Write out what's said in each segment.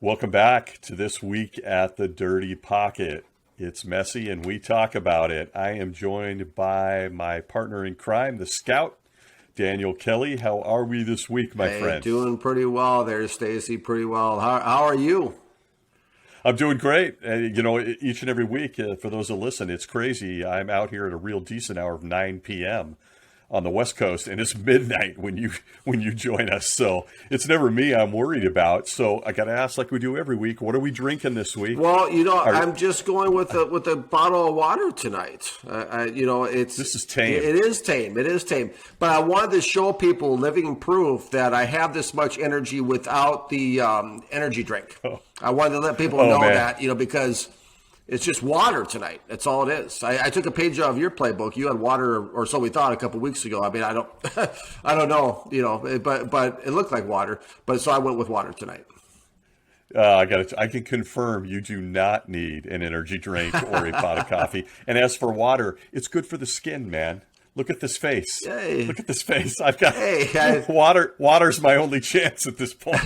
Welcome back to This Week at the Dirty Pocket. It's messy and we talk about it. I am joined by my partner in crime, the Scout, Daniel Kelly. How are we this week, my friend? Doing pretty well there, Stacy. Pretty well. How are you? I'm doing great. Each and every week, for those that listen, it's crazy. I'm out here at a real decent hour of 9 p.m. on the West Coast, and it's midnight when you join us. So it's never me I'm worried about. So I got to ask, like we do every week, what are we drinking this week? Well, I'm just going with a bottle of water tonight. This is tame. It is tame. It is tame. But I wanted to show people living proof that I have this much energy without the energy drink. Oh. I wanted to let people know that, because it's just water tonight. That's all it is. I took a page out of your playbook. You had water, or so we thought, a couple of weeks ago. I mean, I don't know, but it looked like water. But so I went with water tonight. I can confirm you do not need an energy drink or a pot of coffee. And as for water, it's good for the skin, man. Look at this face. Hey. Look at this face. I've got water. Water's my only chance at this point.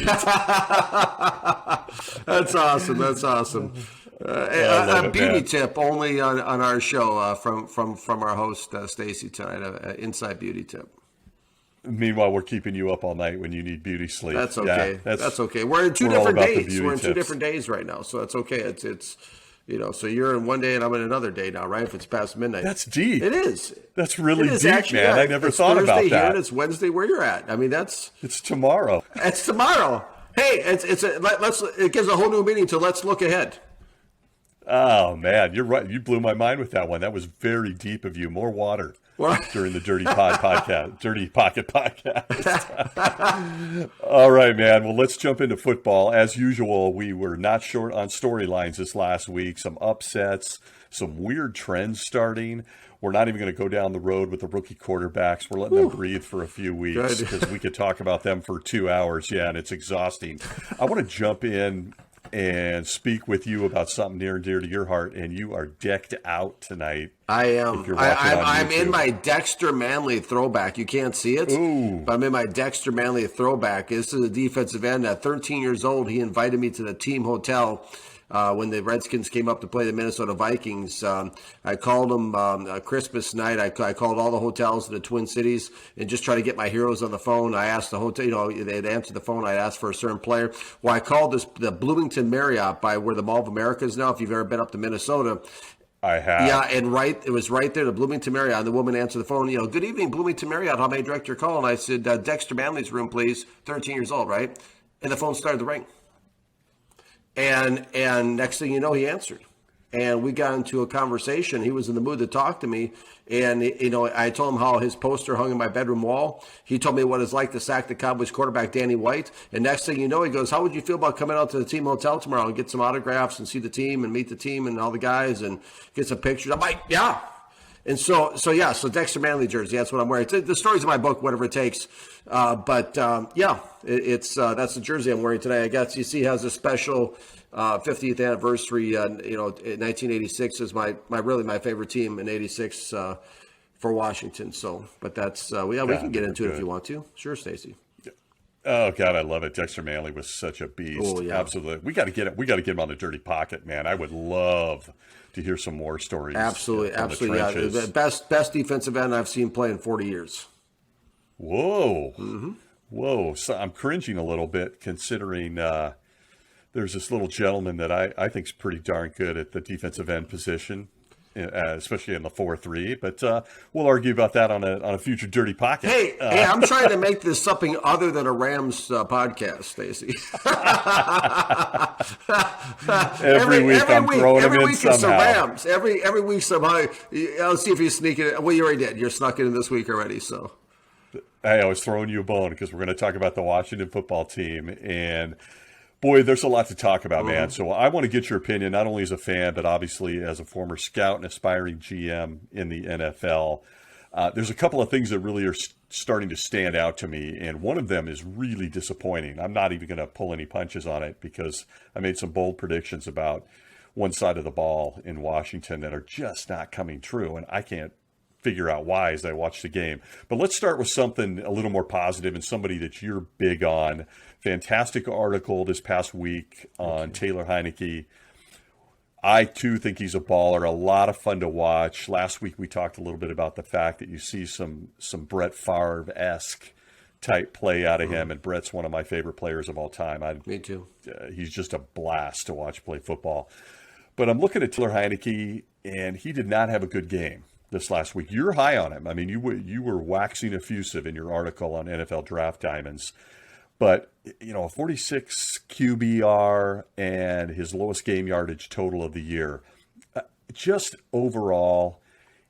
That's awesome. That's awesome. A beauty tip only on our show from our host Stacy tonight. An inside beauty tip. Meanwhile, we're keeping you up all night when you need beauty sleep. That's okay. Yeah, that's okay. We're in two different days. We're in two different days right now, so that's okay. It's so you're in one day and I'm in another day now, right? If it's past midnight. That's deep. It is. That's really deep, actually, man. Yeah. I never thought about that. It's Thursday here and it's Wednesday where you're at. I mean, it's tomorrow. It's tomorrow. Hey, it gives a whole new meaning to let's look ahead. Oh man, you're right. You blew my mind with that one. That was very deep of you. More water during the Dirty Pocket podcast. All right, man. Well, let's jump into football. As usual, we were not short on storylines this last week. Some upsets, some weird trends starting. We're not even going to go down the road with the rookie quarterbacks. We're letting them breathe for a few weeks because we could talk about them for 2 hours. Yeah, and it's exhausting. I want to jump in and speak with you about something near and dear to your heart, and you are decked out tonight. I am. I'm in my Dexter Manley throwback. You can't see it, but I'm in my Dexter Manley throwback. This is a defensive end. At 13 years old, he invited me to the team hotel when the Redskins came up to play the Minnesota Vikings. I called them Christmas night. I called all the hotels in the Twin Cities and just try to get my heroes on the phone. I asked the hotel, they'd answer the phone. I'd ask for a certain player. Well, I called the Bloomington Marriott by where the Mall of America is now, if you've ever been up to Minnesota. I have. Yeah, and it was right there, the Bloomington Marriott. And the woman answered the phone, good evening, Bloomington Marriott. How may I direct your call? And I said, Dexter Manley's room, please. 13 years old, right? And the phone started to ring. And next thing you know, he answered. And we got into a conversation. He was in the mood to talk to me. And, I told him how his poster hung in my bedroom wall. He told me what it's like to sack the Cowboys quarterback, Danny White. And next thing you know, he goes, how would you feel about coming out to the team hotel tomorrow and get some autographs and see the team and meet the team and all the guys and get some pictures? I'm like, yeah. And so Dexter Manley jersey, that's what I'm wearing. The story's in my book, whatever it takes. It's that's the jersey I'm wearing today. I guess UC has a special 50th anniversary. In 1986 is my favorite team in '86 for Washington. So, but that's we can get into it if you want to. Sure, Stacy. Oh God, I love it. Dexter Manley was such a beast. Oh, yeah. Absolutely. We got to get it. We got to get him on the Dirty Pocket, man. I would love to hear some more stories. Absolutely. Yeah, the best defensive end I've seen play in 40 years. Whoa. Mm-hmm. Whoa. So I'm cringing a little bit considering there's this little gentleman that I think is pretty darn good at the defensive end position. Especially in the 4-3, but we'll argue about that on a future Dirty Pocket. Hey, I'm trying to make this something other than a Rams podcast, Stacy. every week I'm throwing them in somehow. Rams. Every week somehow. I'll see if you sneak it. Well, you already did. You're snuck it in this week already. So. Hey, I was throwing you a bone because we're going to talk about the Washington football team and. Boy, there's a lot to talk about, man. So I want to get your opinion, not only as a fan, but obviously as a former scout and aspiring GM in the NFL. There's a couple of things that really are starting to stand out to me, and one of them is really disappointing. I'm not even going to pull any punches on it because I made some bold predictions about one side of the ball in Washington that are just not coming true, and I can't figure out why as I watch the game. But let's start with something a little more positive and somebody that you're big on. Fantastic article this past week on Taylor Heinicke. I, too, think he's a baller, a lot of fun to watch. Last week we talked a little bit about the fact that you see some Brett Favre-esque type play out of him, and Brett's one of my favorite players of all time. Me too. He's just a blast to watch play football. But I'm looking at Taylor Heinicke, and he did not have a good game this last week. You're high on him. I mean, you were waxing effusive in your article on NFL Draft Diamonds. But, a 46 QBR and his lowest game yardage total of the year. Just overall,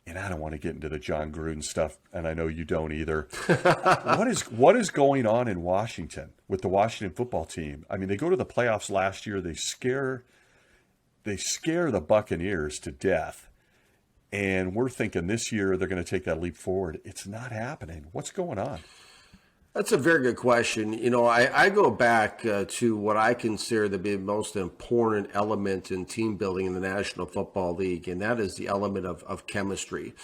and I don't want to get into the John Gruden stuff, and I know you don't either. What is going on in Washington with the Washington football team? I mean, they go to the playoffs last year. They scare the Buccaneers to death. And we're thinking this year they're going to take that leap forward. It's not happening. What's going on? That's a very good question. I go back to what I consider to be the most important element in team building in the National Football League, and that is the element of chemistry.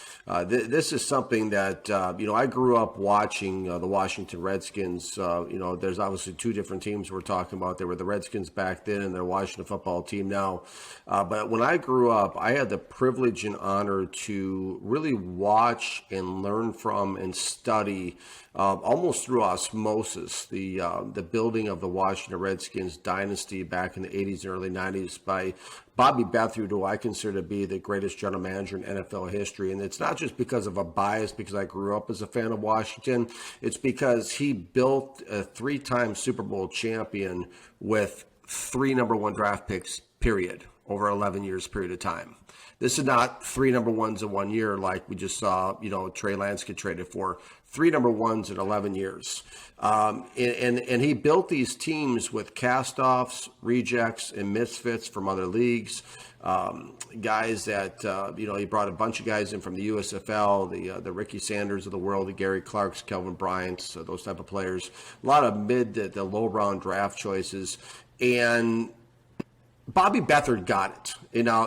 This is something that, I grew up watching the Washington Redskins. There's obviously two different teams we're talking about. There were the Redskins back then and the Washington football team now. But when I grew up, I had the privilege and honor to really watch and learn from and study almost through osmosis, the building of the Washington Redskins dynasty back in the 80s and early 90s by Bobby Bethard, who I consider to be the greatest general manager in NFL history. And it's not just because of a bias, because I grew up as a fan of Washington. It's because he built a 3-time Super Bowl champion with 3 number 1 draft picks, period, over 11 years period of time. This is not 3 number 1s in 1 year like we just saw, Trey Lance get traded for. 3 number 1s in 11 years. And he built these teams with cast-offs, rejects, and misfits from other leagues. Guys that, he brought a bunch of guys in from the USFL, the Ricky Sanders of the world, the Gary Clarks, Kelvin Bryants, those type of players. A lot of mid to low round draft choices. And Bobby Bethard got it.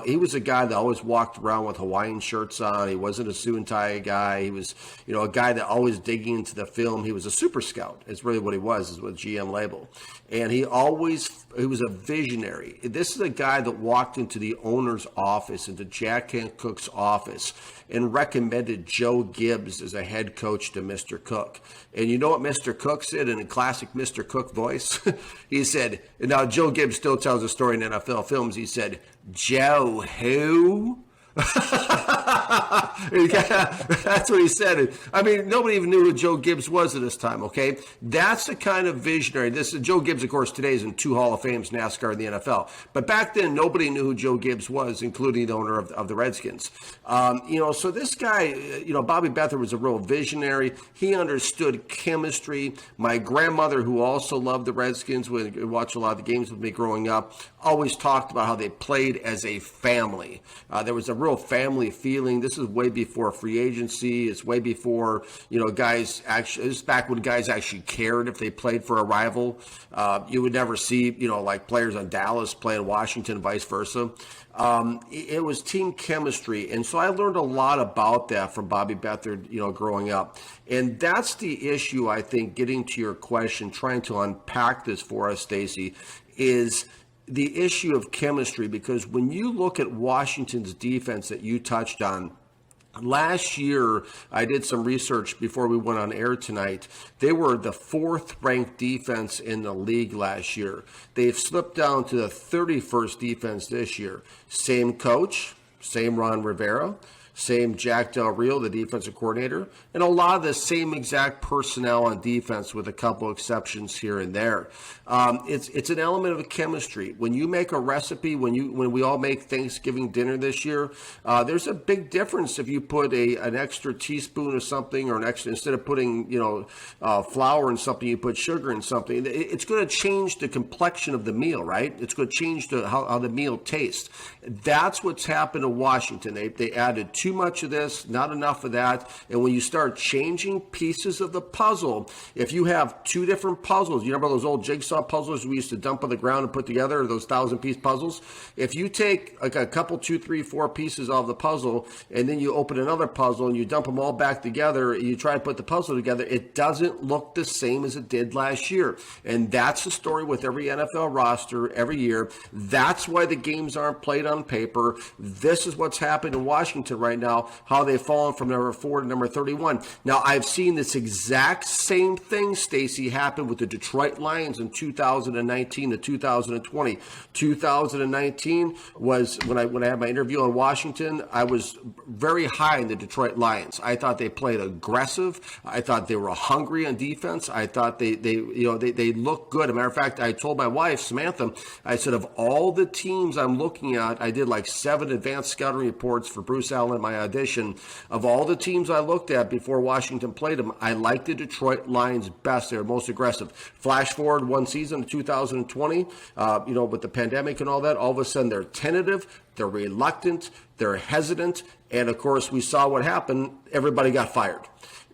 He was a guy that always walked around with Hawaiian shirts on. He wasn't a suit and tie guy. He was, a guy that always digging into the film. He was a super scout. Is really what he was, is what GM label. And he was a visionary. This is a guy that walked into the owner's office, into Jack Cook's office, and recommended Joe Gibbs as a head coach to Mr. Cook. And you know what Mr. Cook said in a classic Mr. Cook voice? He said, now Joe Gibbs still tells a story in NFL films. He said, Joe who? That's what he said. I mean, nobody even knew who Joe Gibbs was at this time, okay? That's the kind of visionary. Joe Gibbs, of course, today is in 2 Hall of Fames, NASCAR and the NFL. But back then, nobody knew who Joe Gibbs was, including the owner of the Redskins. So this guy, Bobby Bethard was a real visionary. He understood chemistry. My grandmother, who also loved the Redskins, would watch a lot of the games with me growing up, always talked about how they played as a family. There was a real family feeling. This is way before free agency. It's way before, guys actually, this is back when guys actually cared if they played for a rival. You would never see, like players on Dallas playing Washington, vice versa. It was team chemistry. And so I learned a lot about that from Bobby Bethard, growing up. And that's the issue, I think, getting to your question, trying to unpack this for us, Stacey, is the issue of chemistry. Because when you look at Washington's defense that you touched on, last year, I did some research before we went on air tonight. They were the 4th ranked defense in the league last year. They've slipped down to the 31st defense this year. Same coach, same Ron Rivera, same Jack Del Rio, the defensive coordinator, and a lot of the same exact personnel on defense with a couple exceptions here and there. It's an element of chemistry. When you make a recipe, when we all make Thanksgiving dinner this year, there's a big difference if you put an extra teaspoon of something, or instead of putting flour in something, you put sugar in something. It's going to change the complexion of the meal, right? It's going to change how the meal tastes. That's what's happened to Washington. They added too much of this, not enough of that. And when you start changing pieces of the puzzle, if you have two different puzzles, you remember those old jigsaw puzzles we used to dump on the ground and put together, those 1,000-piece puzzles? If you take like a couple, 2, 3, 4 pieces of the puzzle, and then you open another puzzle and you dump them all back together, and you try to put the puzzle together, it doesn't look the same as it did last year. And that's the story with every NFL roster every year. That's why the games aren't played on paper. This is what's happening in Washington right now, how they've fallen from number 4 to number 31. Now, I've seen this exact same thing, Stacey, happen with the Detroit Lions in 2019 to 2020. 2019 was when I had my interview on Washington, I was very high in the Detroit Lions. I thought they played aggressive. I thought they were hungry on defense. I thought they looked good. As a matter of fact, I told my wife, Samantha, I said, of all the teams I'm looking at, I did like 7 advanced scouting reports for Bruce Allen, my audition. Of all the teams I looked at before Washington played them, I liked the Detroit Lions best. They were most aggressive. Flash forward one season to 2020, with the pandemic and all that, all of a sudden they're tentative, they're reluctant, they're hesitant, and of course we saw what happened. Everybody got fired.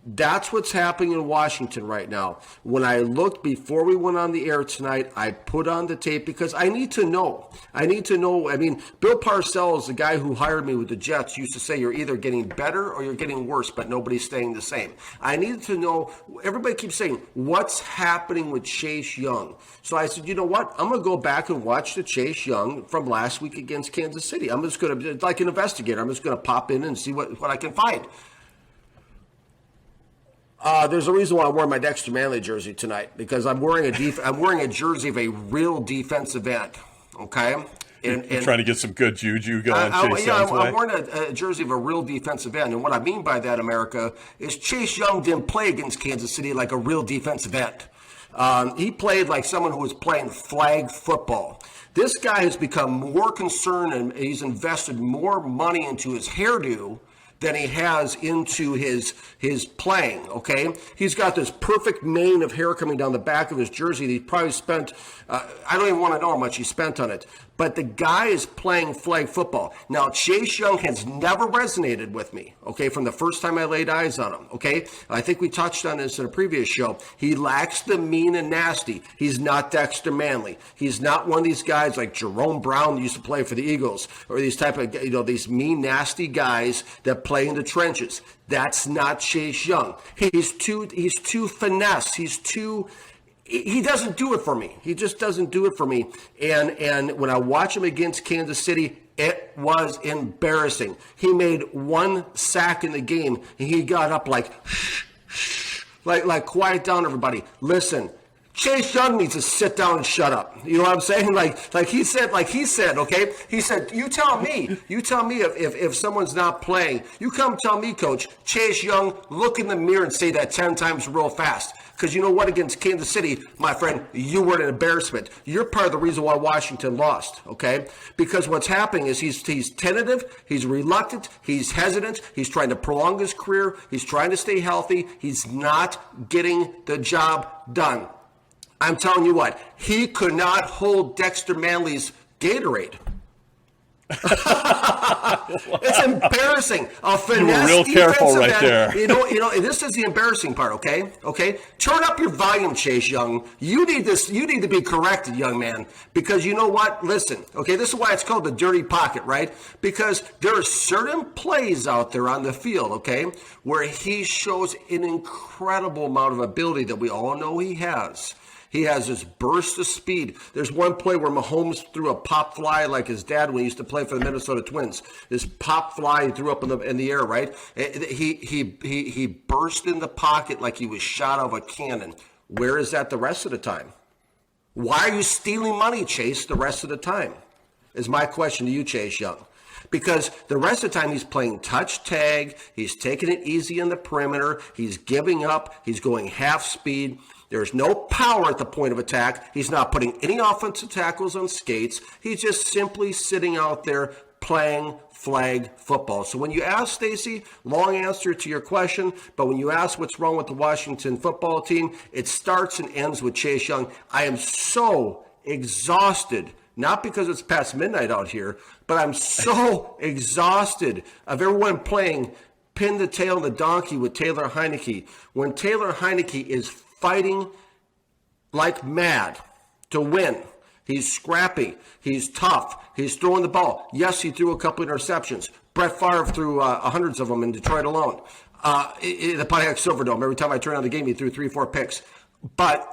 That's what's happening in Washington right now. When I looked before we went on the air tonight, I put on the tape because I need to know. I mean, Bill Parcells, the guy who hired me with the Jets, used to say you're either getting better or you're getting worse, but nobody's staying the same. I needed to know. Everybody keeps saying, what's happening with Chase Young? So I said, you know what? I'm going to go back and watch the Chase Young from last week against Kansas City. I'm just going to, like an investigator, I'm just going to pop in and see what I can find. There's a reason why I wore my Dexter Manley jersey tonight, because I'm wearing a jersey of a real defensive end. Okay, and trying to get some good juju going. I'm wearing a jersey of a real defensive end, and what I mean by that, America, is Chase Young didn't play against Kansas City like a real defensive end. He played like someone who was playing flag football. This guy has become more concerned, and he's invested more money into his hairdo than he has into his playing, okay? He's got this perfect mane of hair coming down the back of his jersey that he probably spent, I don't even want to know how much he spent on it. But the guy is playing flag football. Now, Chase Young has never resonated with me, okay, from the first time I laid eyes on him, okay? I think we touched on this in a previous show. He lacks the mean and nasty. He's not Dexter Manley. He's not one of these guys like Jerome Brown that used to play for the Eagles, or these type of, these mean, nasty guys that play in the trenches. That's not Chase Young. He's too finesse. He doesn't do it for me. He just doesn't do it for me. And when I watch him against Kansas City, it was embarrassing. He made 1 sack in the game, and he got up like, like quiet down, everybody. Listen, Chase Young needs to sit down and shut up. You know what I'm saying? Like he said, okay? He said, you tell me if someone's not playing. You come tell me, Coach, Chase Young, look in the mirror and say that 10 times real fast. Because you know what? Against Kansas City, my friend, you were an embarrassment. You're part of the reason why Washington lost, okay? Because what's happening is he's tentative, he's reluctant, he's hesitant, he's trying to prolong his career, he's trying to stay healthy, he's not getting the job done. I'm telling you what, he could not hold Dexter Manley's Gatorade. It's embarrassing. A finesse, you were real careful right there. You know, this is the embarrassing part, okay? Okay? Turn up your volume, Chase Young. You need to be corrected, young man. Because you know what? Listen, okay, this is why it's called the dirty pocket, right? Because there are certain plays out there on the field, okay, where he shows an incredible amount of ability that we all know he has. He has this burst of speed. There's one play where Mahomes threw a pop fly like his dad when he used to play for the Minnesota Twins. This pop fly he threw up in the air, right? He burst in the pocket like he was shot out of a cannon. Where is that the rest of the time? Why are you stealing money, Chase, the rest of the time? Is my question to you, Chase Young. Because the rest of the time he's playing touch tag, he's taking it easy on the perimeter, he's giving up, he's going half speed. There's no power at the point of attack. He's not putting any offensive tackles on skates. He's just simply sitting out there playing flag football. So when you ask, Stacey, long answer to your question, but when you ask what's wrong with the Washington football team, it starts and ends with Chase Young. I am so exhausted not because it's past midnight out here, but I'm so exhausted of everyone playing pin the tail on the donkey with Taylor Heinicke. When Taylor Heinicke is fighting like mad to win. He's scrappy. He's tough. He's throwing the ball. Yes, he threw a couple interceptions. Brett Favre threw hundreds of them in Detroit alone. In the Pontiac Silverdome, every time I turn on the game, he threw 3-4 picks. But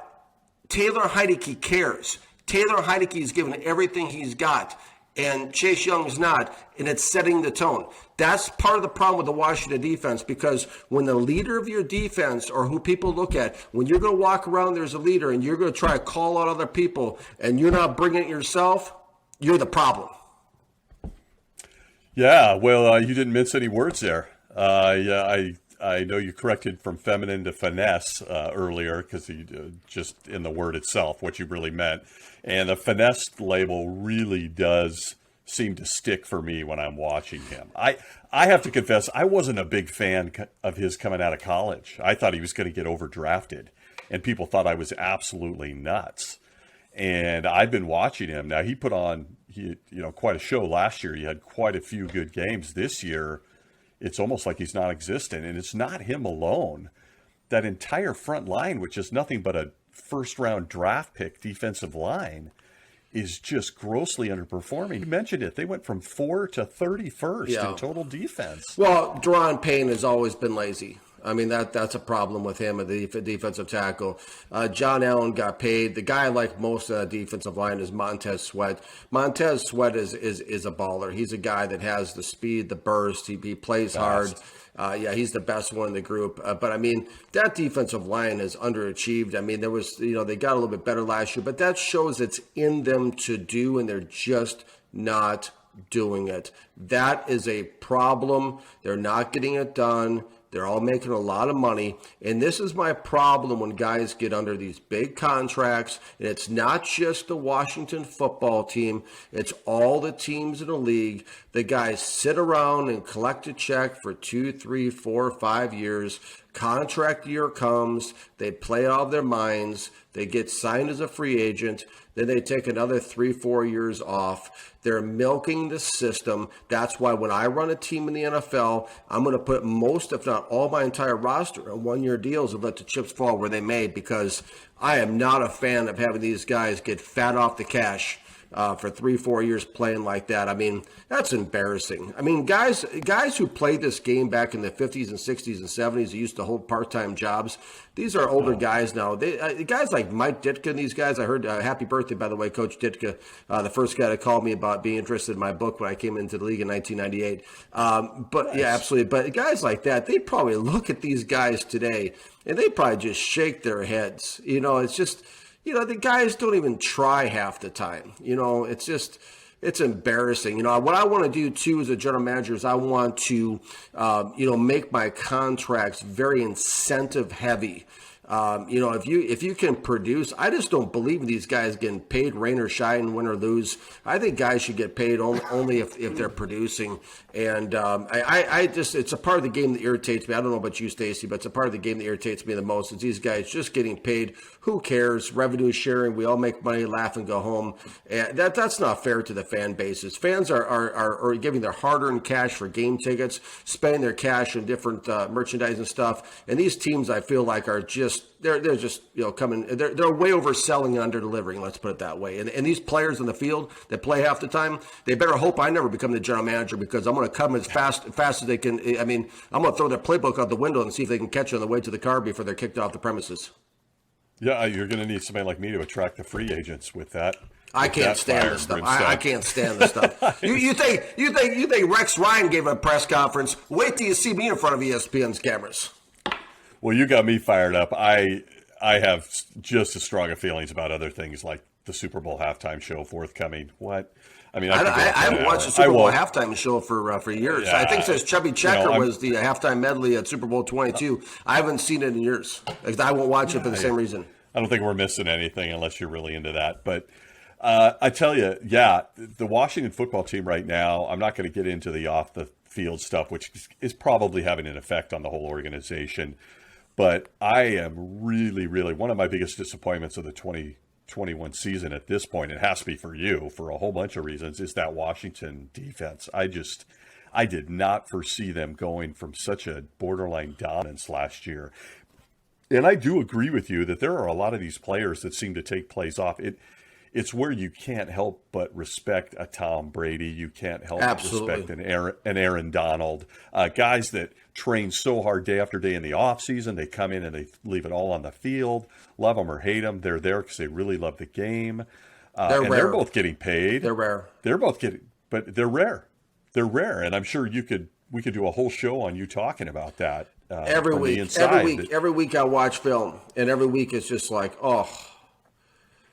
Taylor Heinicke cares. Taylor Heinicke is giving everything he's got, and Chase Young's not, and it's setting the tone. That's part of the problem with the Washington defense, because when the leader of your defense, or who people look at, when you're going to walk around, there's a leader, and you're going to try to call out other people, and you're not bringing it yourself, you're the problem. Yeah, well, you didn't mince any words there. Yeah, I know you corrected from feminine to finesse earlier, because you just in the word itself, what you really meant. And the finesse label really does seem to stick for me when I'm watching him. I have to confess, I wasn't a big fan of his coming out of college. I thought he was going to get overdrafted, and people thought I was absolutely nuts. And I've been watching him. Now, he put on quite a show last year. He had quite a few good games. This year, it's almost like he's non-existent, and it's not him alone. That entire front line, which is nothing but a first-round draft pick defensive line, is just grossly underperforming. You mentioned it. They went from 4 to 31st in total defense. Well, Deron Payne has always been lazy. I mean, that's a problem with him, the defensive tackle. John Allen got paid. The guy I like most of the defensive line is Montez Sweat. Montez Sweat is a baller. He's a guy that has the speed, the burst. He plays hard. He's the best one in the group. But I mean, that defensive line is underachieved. I mean, there was, they got a little bit better last year, but that shows it's in them to do, and they're just not doing it. That is a problem. They're not getting it done. They're all making a lot of money. And this is my problem when guys get under these big contracts. And it's not just the Washington football team. It's all the teams in the league. The guys sit around and collect a check for 2, 3, 4, 5 years. Contract year comes. They play out of their minds. They get signed as a free agent. Then they take another 3, 4 years off. They're milking the system. That's why when I run a team in the NFL, I'm going to put most, if not all, my entire roster on one-year deals and let the chips fall where they may, because I am not a fan of having these guys get fat off the cash for 3, 4 years playing like that. I mean, that's embarrassing. I mean, guys who played this game back in the 50s and 60s and 70s, who used to hold part-time jobs, these are older guys now. Guys like Mike Ditka and these guys, I heard, happy birthday, by the way, Coach Ditka, the first guy that called me about being interested in my book when I came into the league in 1998. But yeah, absolutely. But guys like that, they probably look at these guys today, and they probably just shake their heads. It's just... the guys don't even try half the time. It's embarrassing. What I want to do, too, as a general manager is I want to, make my contracts very incentive heavy. If you can produce, I just don't believe in these guys getting paid rain or shine, win or lose. I think guys should get paid only if they're producing. And it's a part of the game that irritates me. I don't know about you, Stacy, but it's a part of the game that irritates me the most. Is these guys just getting paid? Who cares? Revenue sharing. We all make money, laugh, and go home. And that's not fair to the fan bases. Fans are giving their hard-earned cash for game tickets, spending their cash on different merchandise and stuff. And these teams, I feel like, are just they're just coming. They're way overselling and under delivering. Let's put it that way. And these players in the field that play half the time, they better hope I never become the general manager, because I'm going to come as fast as they can. I mean, I'm going to throw their playbook out the window and see if they can catch it on the way to the car before they're kicked off the premises. Yeah, you're going to need somebody like me to attract the free agents with that. I can't stand this stuff. I can't stand this stuff. You think Rex Ryan gave a press conference? Wait till you see me in front of ESPN's cameras. Well, you got me fired up. I have just as strong of feelings about other things like the Super Bowl halftime show forthcoming. What? I mean, I haven't watched the Super Bowl halftime show for years. Yeah, I think it says Chubby Checker was the halftime medley at Super Bowl 22. I haven't seen it in years. I won't watch it for the same reason. I don't think we're missing anything unless you're really into that. But I tell you, the Washington football team right now, I'm not going to get into the off the field stuff, which is probably having an effect on the whole organization. But I am really, really, one of my biggest disappointments of the 2021 season at this point, it has to be for you for a whole bunch of reasons, is that Washington defense. I did not foresee them going from such a borderline dominance last year. And I do agree with you that there are a lot of these players that seem to take plays off. It's where you can't help but respect a Tom Brady. You can't help but respect an Aaron Donald. Guys that train so hard day after day in the offseason. They come in and they leave it all on the field. Love them or hate them. They're there because they really love the game. They're both getting paid. They're rare. But they're rare. They're rare. And I'm sure we could do a whole show on you talking about that. Every week I watch film, and every week it's just like, oh.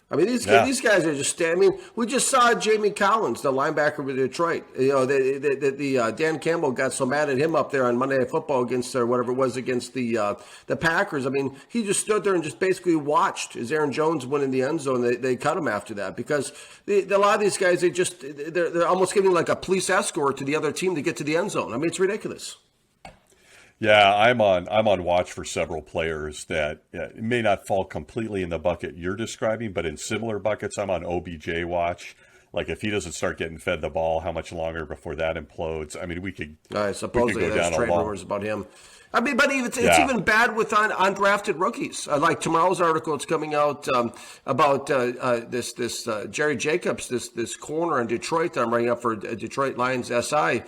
I mean, these guys are just. I mean, we just saw Jamie Collins, the linebacker with Detroit. You know, the Dan Campbell got so mad at him up there on Monday Night Football against the Packers. I mean, he just stood there and just basically watched as Aaron Jones went in the end zone. They cut him after that because a lot of these guys they're almost giving like a police escort to the other team to get to the end zone. I mean, it's ridiculous. Yeah, I'm on watch for several players that may not fall completely in the bucket you're describing, but in similar buckets. I'm on OBJ watch. Like if he doesn't start getting fed the ball, how much longer before that implodes? I mean, we could supposedly there's trade rumors about him. I mean, but it's even bad with undrafted rookies. Like tomorrow's article, it's coming out about this Jerry Jacobs, this corner in Detroit that I'm writing up for Detroit Lions SI.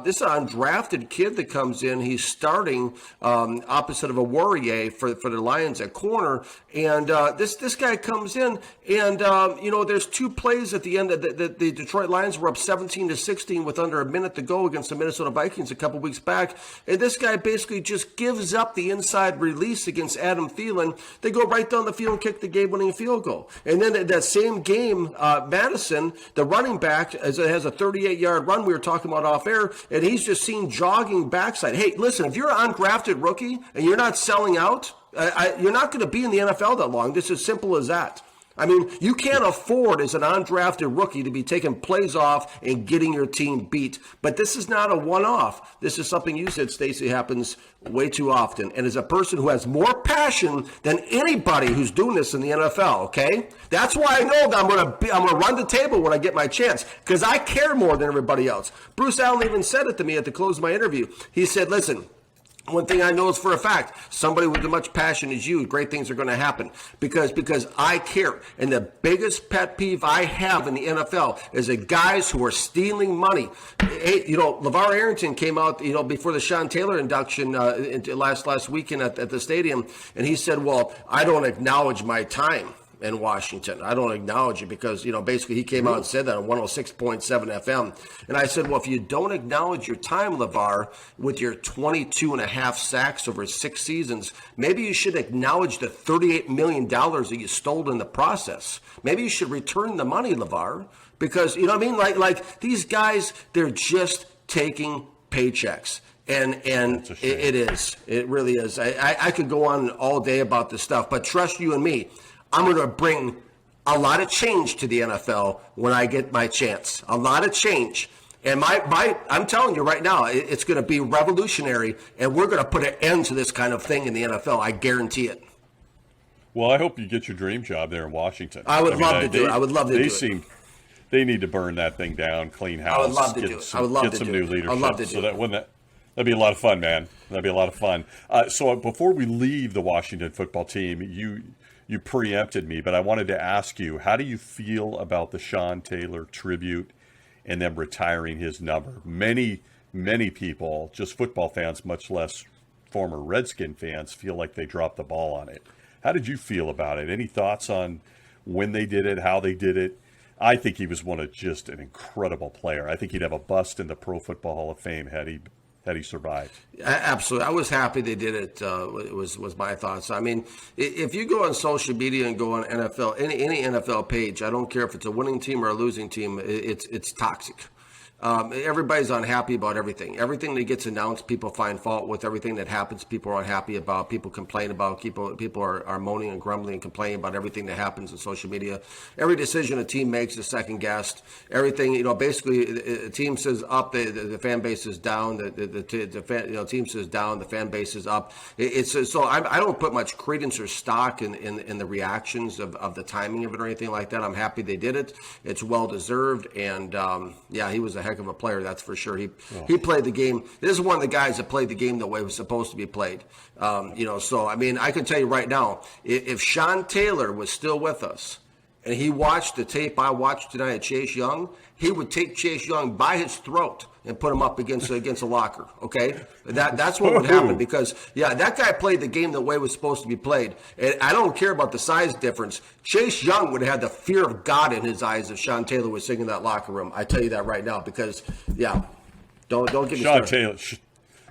This undrafted kid that comes in, he's starting opposite of a Warrior for the Lions at corner, and this guy comes in, and there's two plays at the end that the Detroit Lions were up 17-16 with under a minute to go against the Minnesota Vikings a couple weeks back, and this guy basically just gives up the inside release against Adam Thielen. They go right down the field and kick the game-winning field goal. And then that same game, Madison, the running back, has a 38-yard run we were talking about off air, and he's just seen jogging backside. Hey, listen, if you're an undrafted rookie and you're not selling out, you're not going to be in the NFL that long. It's as simple as that. I mean, you can't afford as an undrafted rookie to be taking plays off and getting your team beat. But this is not a one-off. This is something you said, Stacey, happens way too often. And as a person who has more passion than anybody who's doing this in the NFL, okay? That's why I know that I'm gonna run the table when I get my chance, because I care more than everybody else. Bruce Allen even said it to me at the close of my interview. He said, listen, one thing I know is for a fact, somebody with as much passion as you, great things are going to happen because I care. And the biggest pet peeve I have in the NFL is the guys who are stealing money. Hey, LeVar Arrington came out, before the Sean Taylor induction last weekend at the stadium, and he said, well, I don't acknowledge my time in Washington. I don't acknowledge it because, basically he came out and said that on 106.7 FM. And I said, well, if you don't acknowledge your time, LeVar, with your 22 and a half sacks over 6 seasons, maybe you should acknowledge the $38 million that you stole in the process. Maybe you should return the money, LeVar, because, you know what I mean? Like these guys, they're just taking paychecks. And it really is. I could go on all day about this stuff, but trust you and me, I'm going to bring a lot of change to the NFL when I get my chance. A lot of change. And I'm telling you right now, it's going to be revolutionary, and we're going to put an end to this kind of thing in the NFL. I guarantee it. Well, I hope you get your dream job there in Washington. I would love to do it. I would love to do it. They need to burn that thing down, clean house. I would love to do it. I would love to do it. Get some new leadership. I would love to do it. That'd be a lot of fun, man. That'd be a lot of fun. So before we leave the Washington football team, you preempted me, but I wanted to ask you, how do you feel about the Sean Taylor tribute and them retiring his number? Many people, just football fans, much less former Redskin fans, feel like they dropped the ball on it. How did you feel about it? Any thoughts on when they did it, how they did it? I think he was just an incredible player. I think he'd have a bust in the Pro Football Hall of Fame had he survived. Absolutely. I was happy they did it. It was my thoughts. I mean, if you go on social media and go on NFL, any NFL page, I don't care if it's a winning team or a losing team, it's toxic. Everybody's unhappy about everything. Everything that gets announced, people find fault with. Everything that happens, people are unhappy about. People complain about. People are moaning and grumbling and complaining about everything that happens in social media. Every decision a team makes is second guessed. Everything, basically, a team says up, the fan base is down. The team says down, the fan base is up. I don't put much credence or stock in the reactions of the timing of it or anything like that. I'm happy they did it. It's well deserved, and he was a heck of a player, that's for sure. He played the game. This is one of the guys that played the game the way it was supposed to be played. So I mean, I can tell you right now, if Sean Taylor was still with us and he watched the tape I watched tonight at Chase Young, he would take Chase Young by his throat and put him up against a locker. Okay, that's what would happen, because that guy played the game the way it was supposed to be played. And I don't care about the size difference. Chase Young would have had the fear of God in his eyes if Sean Taylor was sitting in that locker room. I tell you that right now, because don't get me Sean started. Taylor.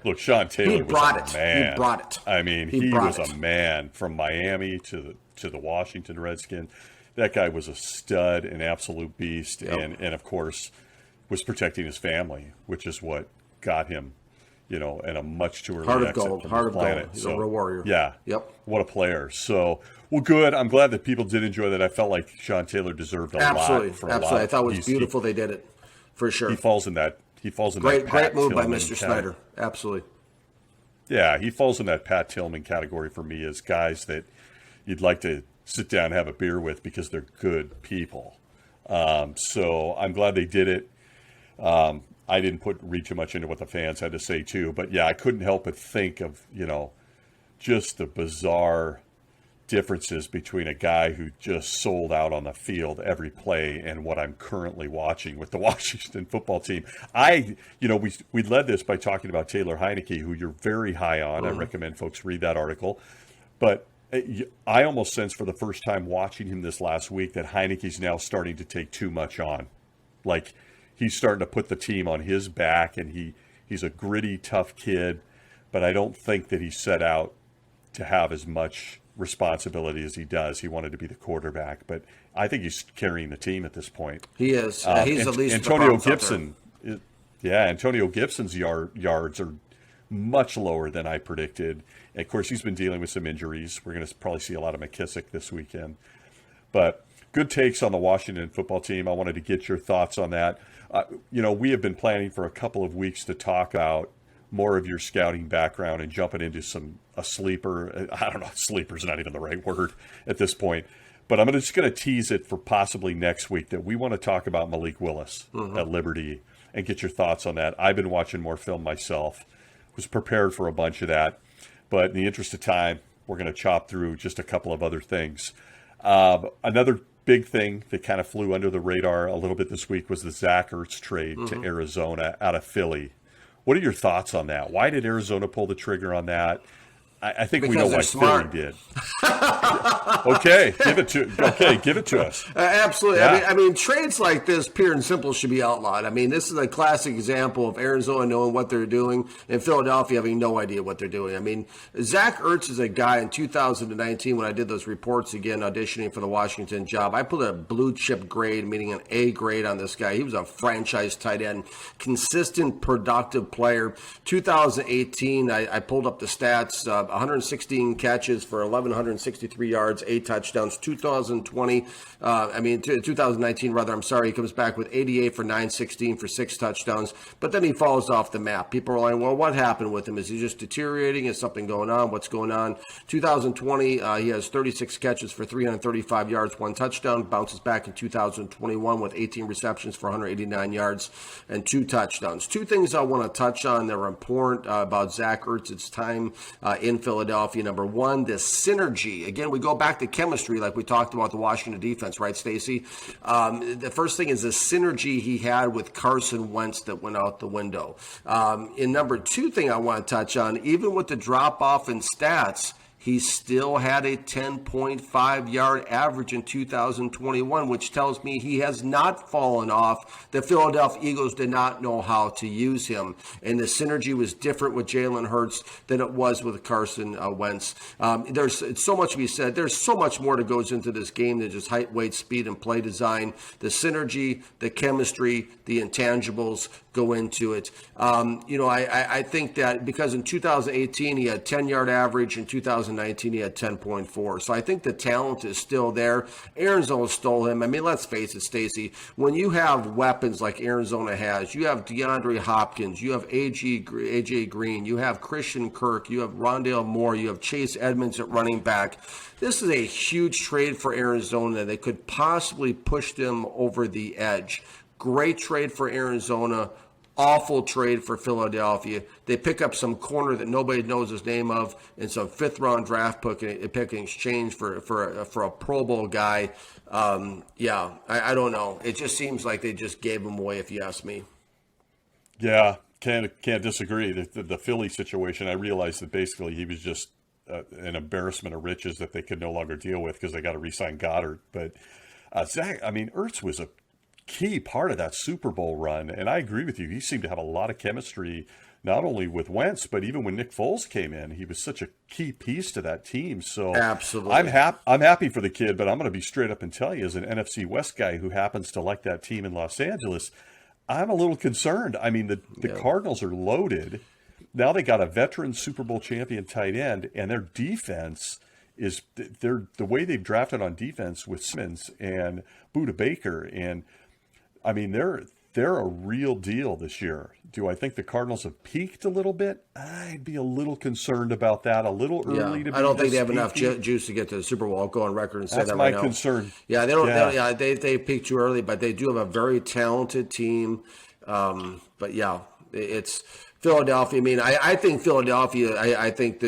Look, Sean Taylor was a man. He brought it. I mean, he was a man from Miami to the Washington Redskins. That guy was a stud, an absolute beast, and of course was protecting his family, which is what got him, at a much too early exit from the planet. He's a real warrior. Yeah. Yep. What a player. So, well, good. I'm glad that people did enjoy that. I felt like Sean Taylor deserved a lot. Absolutely. I thought it was beautiful they did it, for sure. He falls in that. Great move by Mr. Snyder. Absolutely. Yeah, he falls in that Pat Tillman category for me, as guys that you'd like to sit down and have a beer with because they're good people. So I'm glad they did it. I didn't read too much into what the fans had to say too, but I couldn't help but think of, just the bizarre differeces between a guy who just sold out on the field every play and what I'm currently watching with the Washington football team. We led this by talking about Taylor Heinicke, who you're very high on. I recommend folks read that article. But I almost sense for the first time watching him this last week that Heinicke's now starting to take too much on. Like, he's starting to put the team on his back, and he's a gritty, tough kid, but I don't think that he set out to have as much responsibility as he does. He wanted to be the quarterback, but I think he's carrying the team at this point. He is. He's at least Antonio Gibson. Antonio Gibson's yards are much lower than I predicted. And of course, he's been dealing with some injuries. We're going to probably see a lot of McKissick this weekend. But good takes on the Washington football team. I wanted to get your thoughts on that. We have been planning for a couple of weeks to talk about more of your scouting background and jumping into a sleeper. I don't know, sleeper's not even the right word at this point. But I'm just going to tease it for possibly next week that we want to talk about Malik Willis at Liberty and get your thoughts on that. I've been watching more film myself. Was prepared for a bunch of that. But in the interest of time, we're going to chop through just a couple of other things. Another big thing that kind of flew under the radar a little bit this week was the Zach Ertz trade to Arizona out of Philly. What are your thoughts on that? Why did Arizona pull the trigger on that? I think because we know why smart. Philly did. Okay, give it to us. Absolutely. Yeah. I mean, trades like this, pure and simple, should be outlawed. I mean, this is a classic example of Arizona knowing what they're doing and Philadelphia having no idea what they're doing. I mean, Zach Ertz is a guy in 2019 when I did those reports again, auditioning for the Washington job. I put a blue chip grade, meaning an A grade on this guy. He was a franchise tight end, consistent, productive player. 2018, I pulled up the stats. 116 catches for 1,163 yards, 8 touchdowns. 2019 rather, I'm sorry, he comes back with 88 for 916 for 6 touchdowns, but then he falls off the map. People are like, well, what happened with him? Is he just deteriorating? Is something going on? What's going on? 2020, he has 36 catches for 335 yards, 1 touchdown, bounces back in 2021 with 18 receptions for 189 yards and 2 touchdowns. 2 things I want to touch on that are important about Zach Ertz's time in Philadelphia. Number one, the synergy. Again, we go back to chemistry like we talked about the Washington defense, right, Stacey? The first thing is the synergy he had with Carson Wentz that went out the window. And number 2 thing I want to touch on, even with the drop-off in stats, he still had a 10.5 yard average in 2021, which tells me he has not fallen off. The Philadelphia Eagles did not know how to use him. And the synergy was different with Jalen Hurts than it was with Carson Wentz. There's so much to be said. There's so much more that goes into this game than just height, weight, speed, and play design. The synergy, the chemistry, the intangibles go into it. I think that because in 2018 he had 10-yard average, in 2019 he had 10.4. So I think the talent is still there. Arizona stole him. I mean, let's face it, Stacy. When you have weapons like Arizona has, you have DeAndre Hopkins, you have AJ Green, you have Christian Kirk, you have Rondale Moore, you have Chase Edmonds at running back. This is a huge trade for Arizona. They could possibly push them over the edge. Great trade for Arizona. Awful trade for Philadelphia. They pick up some corner that nobody knows his name of and some fifth-round draft pick in exchange for a Pro Bowl guy. I don't know. It just seems like they just gave him away, if you ask me. Yeah, can't disagree. The Philly situation, I realized that basically he was just an embarrassment of riches that they could no longer deal with because they got to re-sign Goddard. But Zach, I mean, Ertz was a key part of that Super Bowl run, and I agree with you. He seemed to have a lot of chemistry, not only with Wentz, but even when Nick Foles came in, he was such a key piece to that team. So absolutely, I'm happy for the kid, but I'm going to be straight up and tell you, as an NFC West guy who happens to like that team in Los Angeles, I'm a little concerned. I mean, the Cardinals are loaded. Now they got a veteran Super Bowl champion tight end, and their defense is the way they've drafted on defense with Simmons and Budda Baker, and I mean, they're a real deal this year. Do I think the Cardinals have peaked a little bit? I'd be a little concerned about that. A little early to be. I don't think they have enough juice to get to the Super Bowl. I'll go on record and say that right now. That's my concern. Yeah, they don't. They peaked too early, but they do have a very talented team. But yeah, it's Philadelphia. I mean, I think Philadelphia. I think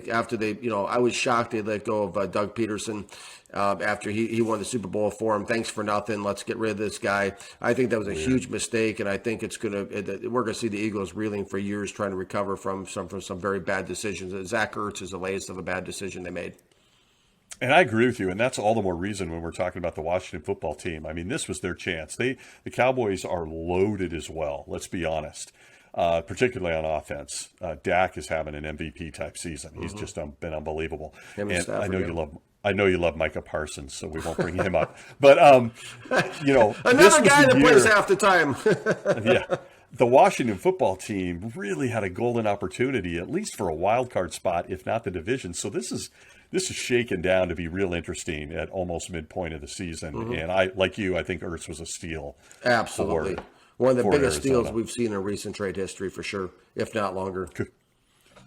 after they, I was shocked they let go of Doug Peterson. After he won the Super Bowl for him. Thanks for nothing. Let's get rid of this guy. I think that was a huge mistake, and I think we're gonna see the Eagles reeling for years trying to recover from some very bad decisions. Zach Ertz is the latest of a bad decision they made. And I agree with you, and that's all the more reason when we're talking about the Washington football team. I mean, this was their chance. The Cowboys are loaded as well. Let's be honest. Particularly on offense, Dak is having an MVP type season. He's just been unbelievable. And I know you love Micah Parsons, so we won't bring him up. But another guy that plays half the time. Yeah, the Washington football team really had a golden opportunity, at least for a wild card spot, if not the division. So this is shaken down to be real interesting at almost midpoint of the season. And I think Ertz was a steal. Absolutely. One of the biggest steals we've seen in recent trade history, for sure, if not longer.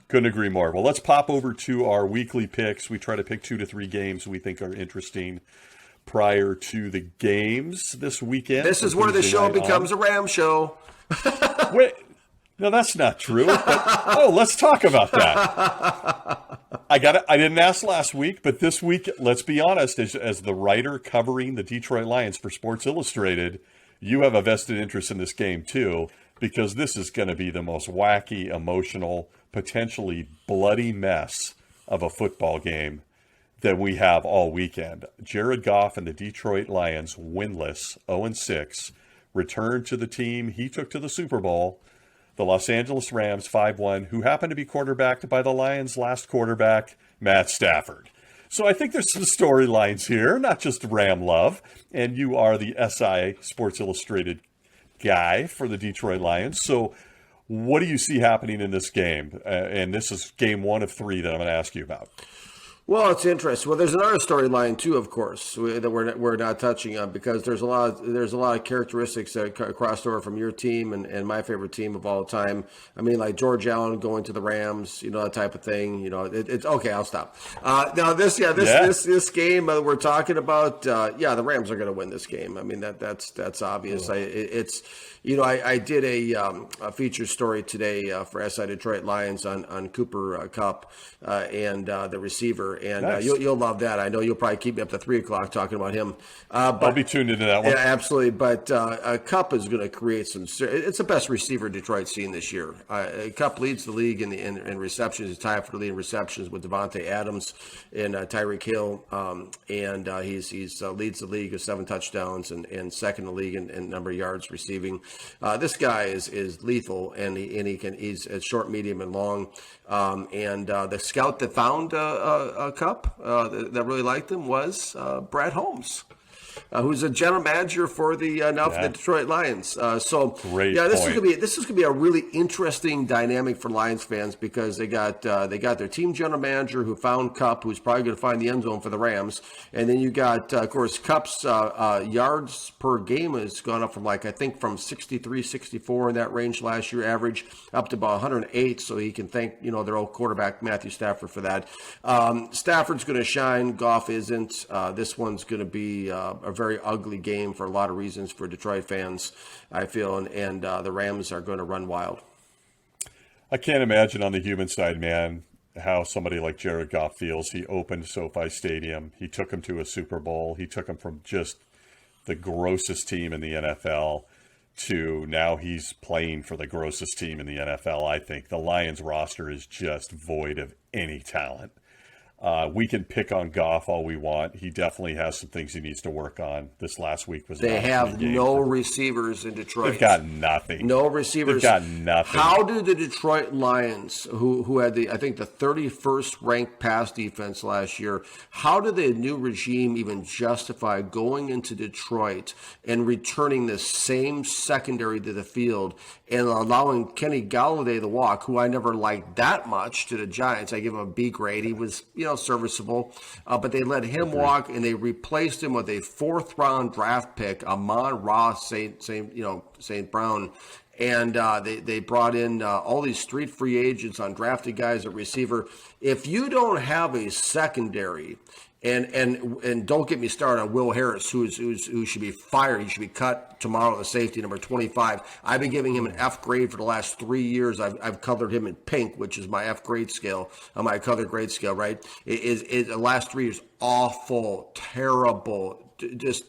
Couldn't agree more. Well, let's pop over to our weekly picks. We try to pick 2 to 3 games we think are interesting prior to the games this weekend. This is where the show becomes a Ram show. Wait, no, that's not true. But, let's talk about that. I didn't ask last week, but this week, let's be honest, as the writer covering the Detroit Lions for Sports Illustrated, you have a vested interest in this game too, because this is going to be the most wacky, emotional, potentially bloody mess of a football game that we have all weekend. Jared Goff and the Detroit Lions, winless, 0-6, returned to the team he took to the Super Bowl. The Los Angeles Rams, 5-1, who happened to be quarterbacked by the Lions' last quarterback, Matt Stafford. So I think there's some storylines here, not just Ram love. And you are the SI Sports Illustrated guy for the Detroit Lions. So what do you see happening in this game? And this is game 1 of 3 that I'm going to ask you about. Well, it's interesting. Well, there's another storyline too, of course, that we're not touching on, because there's a lot of characteristics that crossed over from your team and my favorite team of all time. I mean, like George Allen going to the Rams, that type of thing. It's okay. I'll stop. Now this game we're talking about. The Rams are going to win this game. I mean that's obvious. Cool. I did a feature story today for SI Detroit Lions on Cooper Kupp and the receiver. receiver, and Nice. you'll love that. I know you'll probably keep me up to 3 o'clock talking about him. I'll be tuned into that one. Yeah, absolutely. But Kupp is going to create some. It's the best receiver Detroit's seen this year. Kupp leads the league in receptions. He's tied for the lead in receptions with Devontae Adams and Tyreek Hill, and he's leads the league with 7 touchdowns and second in the league in number of yards receiving. This guy is lethal, and he's short, medium, and long. And the scout that found Kupp that really liked him was Brad Holmes, who's a general manager for the for the Detroit Lions. Great this point. is gonna be a really interesting dynamic for Lions fans because they got their team general manager who found Kupp, who's probably going to find the end zone for the Rams, and then you got of course Kupp's yards per game has gone up from from 63, 64 in that range last year average up to about 108. So he can thank their old quarterback Matthew Stafford for that. Stafford's going to shine. Goff isn't. This one's going to be a very ugly game for a lot of reasons for Detroit fans, I feel, and the Rams are going to run wild. I can't imagine on the human side, man, how somebody like Jared Goff feels. He opened SoFi Stadium. He took him to a Super Bowl. He took him from just the grossest team in the NFL to now he's playing for the grossest team in the NFL, I think. The Lions roster is just void of any talent. We can pick on Goff all we want. He definitely has some things he needs to work on. This last week was They have no receivers in Detroit. They've got nothing. No receivers. They've got nothing. How do the Detroit Lions, who had the 31st ranked pass defense last year, how do the new regime even justify going into Detroit and returning the same secondary to the field and allowing Kenny Galladay to walk, who I never liked that much, to the Giants? I give him a B grade. He was, serviceable, but they let him walk, and they replaced him with a 4th-round draft pick, Amon-Ra St. Brown, and they brought in all these street free agents, undrafted guys at receiver. If you don't have a secondary, and don't get me started on Will Harris, who should be fired. He should be cut tomorrow, the safety, number 25. I've been giving him an F grade for the last 3 years. I've colored him in pink, which is my F grade scale, on my color grade scale, right? The last 3 years, awful, terrible, just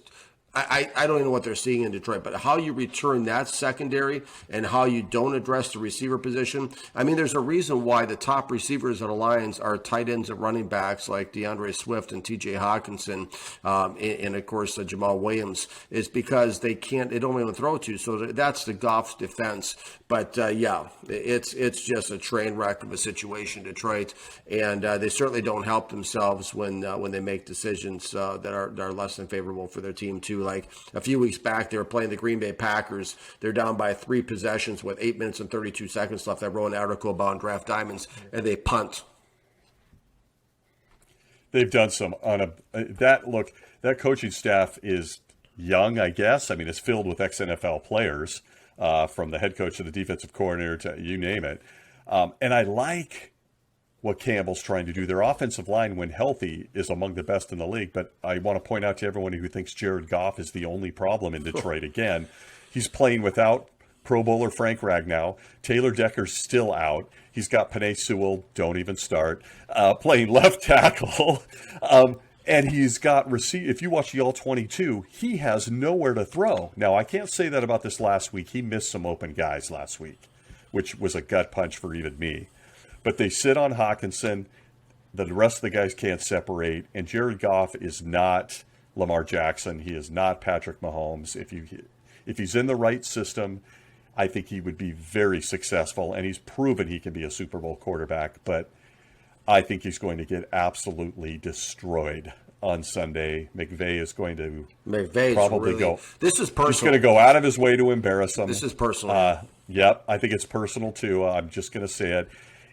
I don't even know what they're seeing in Detroit, but how you return that secondary and how you don't address the receiver position. I mean, there's a reason why the top receivers of the Lions are tight ends and running backs like DeAndre Swift and TJ Hawkinson, and of course Jamal Williams, is because they don't even throw to. So that's the Goff's defense. But it's just a train wreck of a situation, Detroit, and they certainly don't help themselves when they make decisions that are less than favorable for their team too. Like a few weeks back, they were playing the Green Bay Packers. They're down by 3 possessions with 8 minutes and 32 seconds left. I wrote an article about Draft Diamonds, and they punt. They've done some that coaching staff is young, I guess. I mean, it's filled with ex-NFL players, from the head coach to the defensive coordinator to you name it. And I like what Campbell's trying to do. Their offensive line, when healthy, is among the best in the league. But I want to point out to everyone who thinks Jared Goff is the only problem in Detroit. Again, he's playing without Pro Bowler Frank Ragnow. Taylor Decker's still out. He's got Penei Sewell, don't even start, playing left tackle. And he's got if you watch the All-22, he has nowhere to throw. Now, I can't say that about this last week. He missed some open guys last week, which was a gut punch for even me. But they sit on Hawkinson. The rest of the guys can't separate. And Jared Goff is not Lamar Jackson. He is not Patrick Mahomes. If he's in the right system, I think he would be very successful. And he's proven he can be a Super Bowl quarterback. But I think he's going to get absolutely destroyed on Sunday. McVay is going to probably go. This is personal. He's going to go out of his way to embarrass him. This is personal. Yep, I think it's personal too. I'm just going to say it.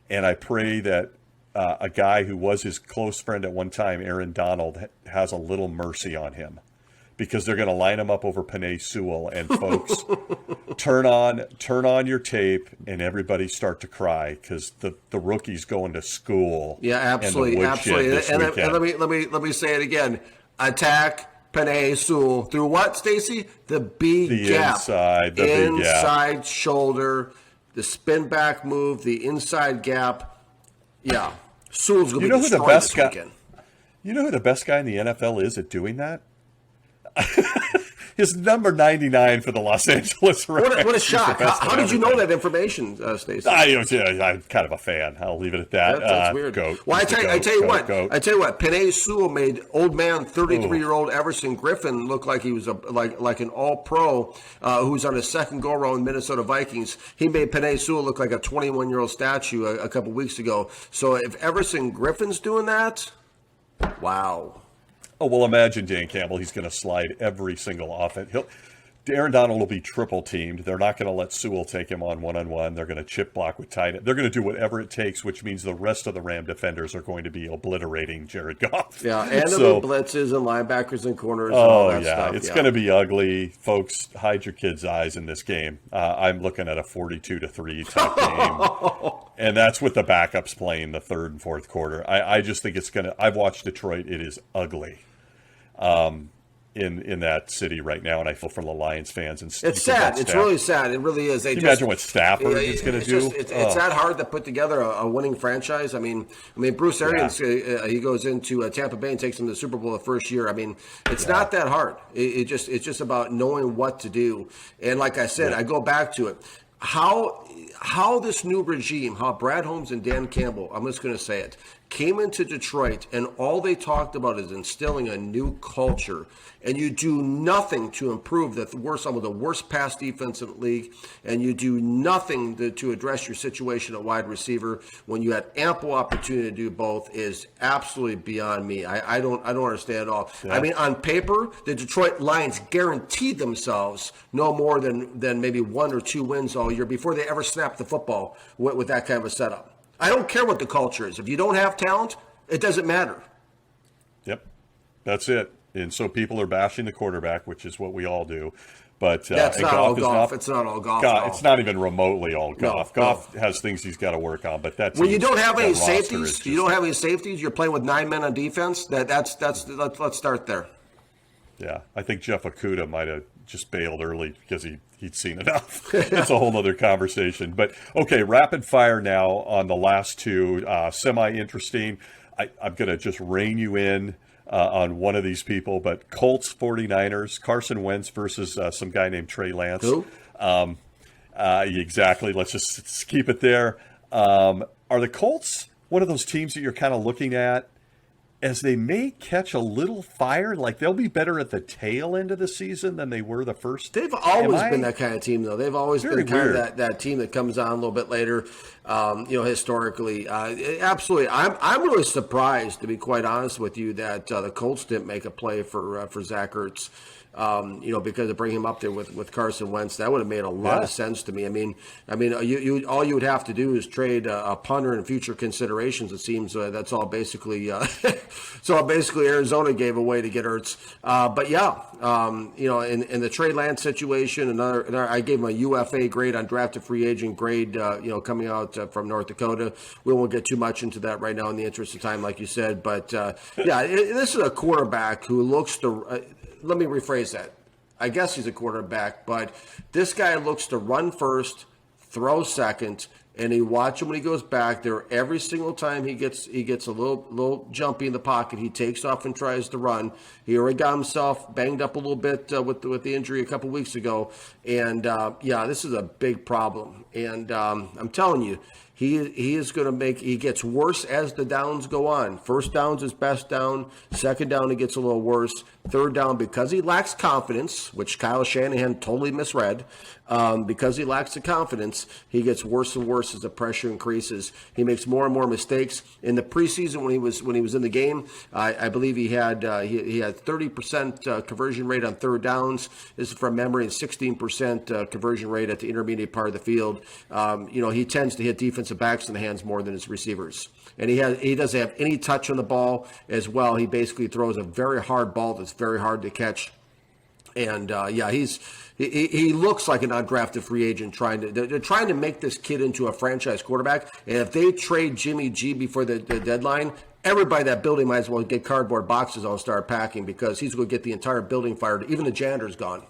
And I pray that a guy who was his close friend at one time, Aaron Donald, has a little mercy on him, because they're going to line him up over Penei Sewell. And folks, turn on your tape and everybody start to cry, because the rookie's going to school. Yeah, absolutely, absolutely. And let me say it again: attack Penei Sewell through what, Stacy? The B gap, inside big gap, shoulder. The spin back move, the inside gap. Yeah. Sewell's going to be destroyed this weekend. You know who the best guy in the NFL is at doing that? His number 99 for the Los Angeles Rams. What a shock. How did you know that information, Stacey? I'm kind of a fan. I'll leave it at that. That's weird. Goat. Well, I tell you what. Goat. I tell you what. Penei Sewell made old man, 33-year-old Everson Griffin look like he was like an All-Pro who's on his second go-around in Minnesota Vikings. He made Penei Sewell look like a 21-year-old statue a couple weeks ago. So if Everson Griffin's doing that, wow. Oh, well, imagine Dan Campbell. He's going to slide every single offense. Aaron Donald will be triple teamed. They're not going to let Sewell take him on one-on-one. They're going to chip block with tight end. They're going to do whatever it takes, which means the rest of the Ram defenders are going to be obliterating Jared Goff. Yeah, and the blitzes and linebackers and corners and all that stuff. It's going to be ugly. Folks, hide your kids' eyes in this game. I'm looking at a 42-3 type game. And that's with the backups playing the third and fourth quarter. I just think it's going to – I've watched Detroit. It is ugly. In that city right now, and I feel for the Lions fans. And it's sad. It's really sad. It really is. Can you imagine what Stafford is going to do? It's that hard to put together a winning franchise. I mean, Bruce Arians, he goes into Tampa Bay and takes them to the Super Bowl the first year. I mean, it's not that hard. It's just about knowing what to do. And like I said, I go back to it. How this new regime, how Brad Holmes and Dan Campbell, I'm just going to say it, came into Detroit and all they talked about is instilling a new culture, and you do nothing to improve some of the worst pass defense in the league, and you do nothing to address your situation at wide receiver when you had ample opportunity to do both is absolutely beyond me. I don't understand at all. Yeah. I mean, on paper, the Detroit Lions guaranteed themselves no more than maybe 1 or 2 wins all year before they ever snapped the football with that kind of a setup. I don't care what the culture is. If you don't have talent, it doesn't matter. Yep, that's it. And so people are bashing the quarterback, which is what we all do. But that's not all golf. It's not all golf. It's not even remotely all golf. Goff has things he's got to work on, but that's when you don't have any safeties. You don't have any safeties. You're playing with 9 men on defense. Let's start there. Yeah, I think Jeff Okudah might have just bailed early because he'd seen enough. It's a whole other conversation. But, okay, rapid fire now on the last two. Semi-interesting. I'm going to just rein you in on one of these people. But Colts, 49ers, Carson Wentz versus some guy named Trey Lance. Who? Exactly. Let's just keep it there. Are the Colts one of those teams that you're kind of looking at as they may catch a little fire, like they'll be better at the tail end of the season than they were the first? They've always been that kind of team, though. They've always been kind of that team that comes on a little bit later, historically. Absolutely. I'm really surprised, to be quite honest with you, that the Colts didn't make a play for Zach Ertz. Because of bringing him up there with Carson Wentz, that would have made a lot of sense to me. I mean, you all you would have to do is trade a punter and future considerations. It seems that's all basically, Arizona gave away to get Ertz. In the Trey Lance situation, another I gave him a UFA grade, undrafted free agent grade, coming out from North Dakota. We won't get too much into that right now in the interest of time, like you said. But this is a quarterback who looks to. Let me rephrase that. I guess he's a quarterback, but this guy looks to run first, throw second, and you watch him when he goes back there. Every single time he gets a little jumpy in the pocket, he takes off and tries to run. He already got himself banged up a little bit with the injury a couple weeks ago, and this is a big problem. And I'm telling you, he is going to he gets worse as the downs go on. First down's his best down. Second down, he gets a little worse. Third down, because he lacks confidence, which Kyle Shanahan totally misread, because he lacks the confidence, he gets worse and worse as the pressure increases. He makes more and more mistakes. In the preseason, when he was in the game, I believe he had 30% conversion rate on third downs. This is from memory, and 16% conversion rate at the intermediate part of the field. He tends to hit defensive backs in the hands more than his receivers. And he doesn't have any touch on the ball as well. He basically throws a very hard ball that's very hard to catch. And he looks like an undrafted free agent they're trying to make this kid into a franchise quarterback. And if they trade Jimmy G before the deadline, everybody in that building might as well get cardboard boxes on and start packing, because he's going to get the entire building fired. Even the janitor's gone.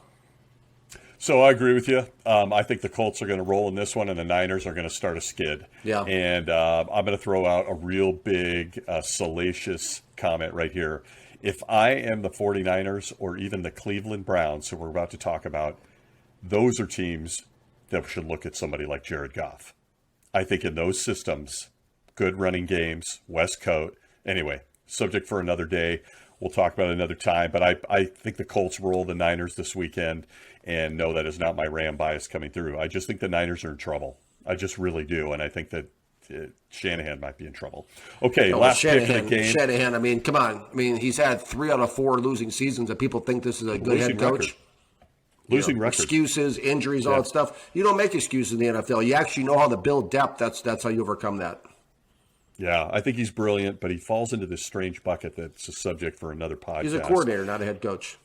So I agree with you. I think the Colts are going to roll in this one, and the Niners are going to start a skid. Yeah. And I'm going to throw out a real big, salacious comment right here. If I am the 49ers or even the Cleveland Browns, who we're about to talk about, those are teams that should look at somebody like Jared Goff. I think in those systems, good running games, West Coast. Anyway, subject for another day. We'll talk about it another time. But I think the Colts roll the Niners this weekend. And no, that is not my Ram bias coming through. I just think the Niners are in trouble. I just really do. And I think that Shanahan might be in trouble. Okay, last pick of the game. Shanahan, I mean, come on. I mean, he's had 3 out of 4 losing seasons, and people think this is a good head coach. Losing record. Excuses, injuries, all that stuff. You don't make excuses in the NFL. You actually know how to build depth. That's how you overcome that. Yeah, I think he's brilliant, but he falls into this strange bucket that's a subject for another podcast. He's a coordinator, not a head coach.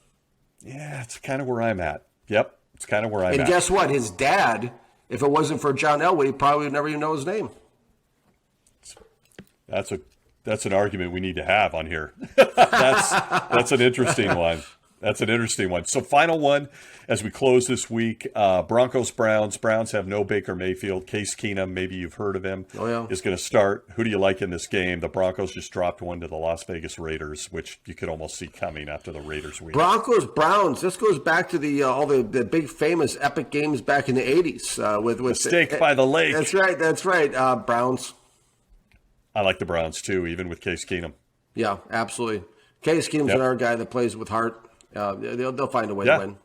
Yeah, it's kind of where I'm at. Yep, it's kind of where I'm at. And guess what? His dad, if it wasn't for John Elway, he probably would never even know his name. That's an argument we need to have on here. That's an interesting one. That's an interesting one. So final one as we close this week, Broncos-Browns. Browns have no Baker Mayfield. Case Keenum, maybe you've heard of him, is going to start. Who do you like in this game? The Broncos just dropped one to the Las Vegas Raiders, which you could almost see coming after the Raiders week. Broncos-Browns. This goes back to all the big famous epic games back in the 80s. With Steak by the Lake. That's right. Browns. I like the Browns too, even with Case Keenum. Yeah, absolutely. Case Keenum's another guy that plays with heart. They'll find a way to win.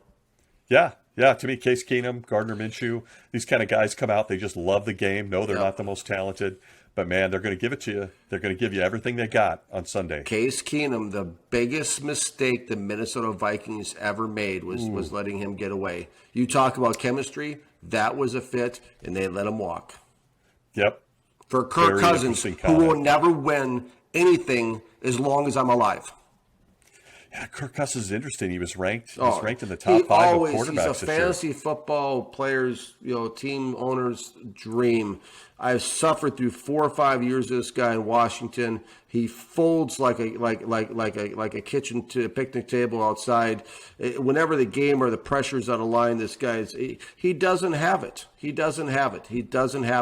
Yeah. To me, Case Keenum, Gardner Minshew, these kind of guys come out. They just love the game. No, they're not the most talented, but man, they're going to give it to you. They're going to give you everything they got on Sunday. Case Keenum, the biggest mistake the Minnesota Vikings ever made was letting him get away. You talk about chemistry. That was a fit, and they let him walk. Yep. For Kirk Cousins, who will never win anything as long as I'm alive. Yeah, Kirk Cousins is interesting. He was ranked. He's ranked in the top 5 of quarterbacks. He's a fantasy football player's, team owner's dream. I've suffered through 4 or 5 years of this guy in Washington. He folds like a kitchen to a picnic table outside. Whenever the game or the pressure's on the line, this guy's he doesn't have it. He doesn't have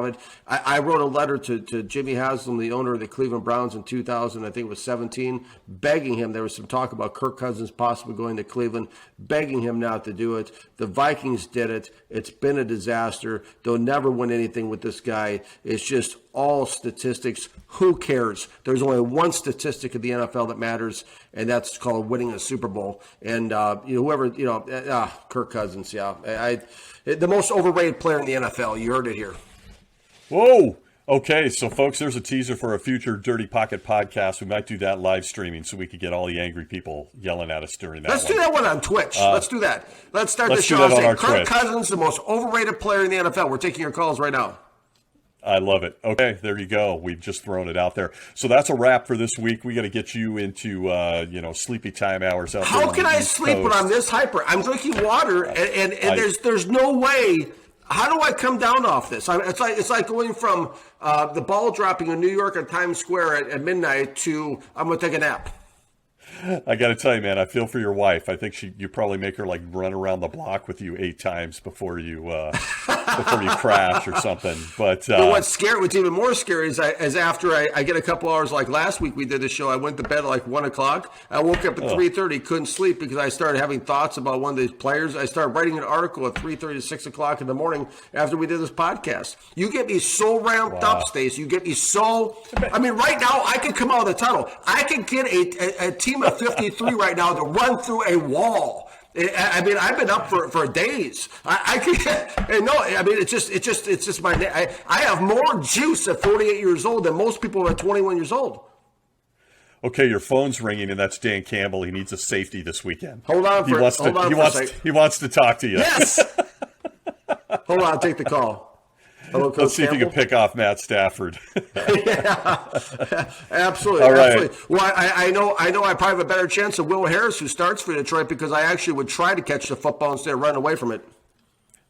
it. I wrote a letter to Jimmy Haslam, the owner of the Cleveland Browns, in 2000, I think it was 17, begging him. There was some talk about Kirk Cousins possibly going to Cleveland, begging him not to do it. The Vikings did it. It's been a disaster. They'll never win anything with this guy. It's just all statistics. Who cares? There's only one statistic in the NFL that matters, and that's called winning a Super Bowl. And Kirk Cousins, the most overrated player in the NFL. You heard it here. Whoa. Okay, so folks, there's a teaser for a future Dirty Pocket podcast. We might do that live streaming so we could get all the angry people yelling at us during that. Let's do that one on Twitch. Let's do that. Let's start the show and say Kirk Cousins, the most overrated player in the NFL. We're taking your calls right now. I love it. Okay, there you go. We've just thrown it out there. So that's a wrap for this week. We got to get you into sleepy time hours out there. How can I sleep when I'm this hyper? I'm drinking water, and there's no way. How do I come down off this? It's like going from the ball dropping in New York at Times Square at midnight to I'm going to take a nap. I got to tell you, man, I feel for your wife. I think you probably make her like run around the block with you 8 times before you crash or something. But what's even more scary is after I get a couple hours, like last week we did the show. I went to bed at like 1 o'clock. I woke up at 3:30, couldn't sleep because I started having thoughts about one of these players. I started writing an article at 3:30 to 6 o'clock in the morning after we did this podcast. You get me so ramped up, Stace. You get me so. I mean, right now I could come out of the tunnel. I could get a team of 53 right now to run through a wall. I mean, I've been up for days. It's just my. I have more juice at 48 years old than most people at 21 years old. Okay, your phone's ringing, and that's Dan Campbell. He needs a safety this weekend. Hold on for a second. He wants to talk to you. Yes. Hold on, I'll take the call. Hello, Coach Let's see Campbell. if you can pick off Matt Stafford. Yeah, absolutely. All right. Absolutely. Well, I know I probably have a better chance of Will Harris, who starts for Detroit, because I actually would try to catch the football instead of run away from it.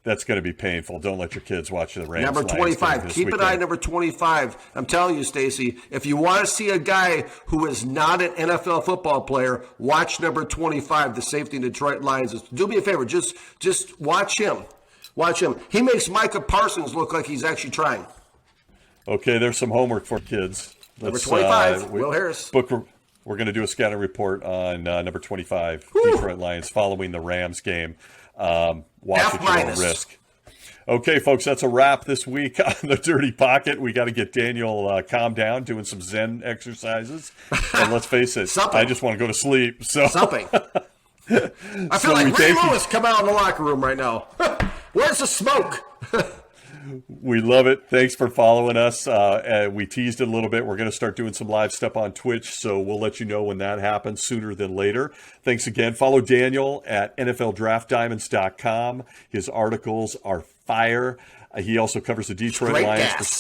That's going to be painful. Don't let your kids watch the Rams. Number 25. Keep an eye on number 25. I'm telling you, Stacy, if you want to see a guy who is not an NFL football player, watch number 25, the safety in Detroit Lions. Do me a favor. Just watch him. Watch him. He makes Micah Parsons look like he's actually trying. Okay, there's some homework for kids. Number 25, Will Harris. We're going to do a scouting report on number 25, Detroit Lions, following the Rams game. Watch at your own risk. Okay, folks, that's a wrap this week on the Dirty Pocket. We got to get Daniel calmed down, doing some Zen exercises. And let's face it, I just want to go to sleep. So something. I feel like Ray Lewis come out in the locker room right now. Where's the smoke? We love it. Thanks for following us. We teased it a little bit. We're going to start doing some live stuff on Twitch, so we'll let you know when that happens sooner than later. Thanks again. Follow Daniel at NFLDraftDiamonds.com. His articles are fire. He also covers the Detroit Lions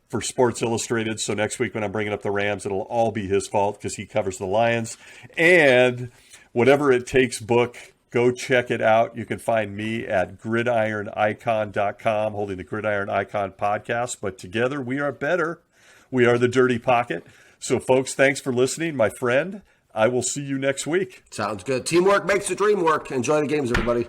for Sports Illustrated. So next week when I'm bringing up the Rams, it'll all be his fault because he covers the Lions. And Whatever It Takes book, go check it out. You can find me at gridironicon.com, holding the Gridiron Icon podcast. But together we are better. We are the Dirty Pocket. So, folks, thanks for listening, my friend. I will see you next week. Sounds good. Teamwork makes the dream work. Enjoy the games, everybody.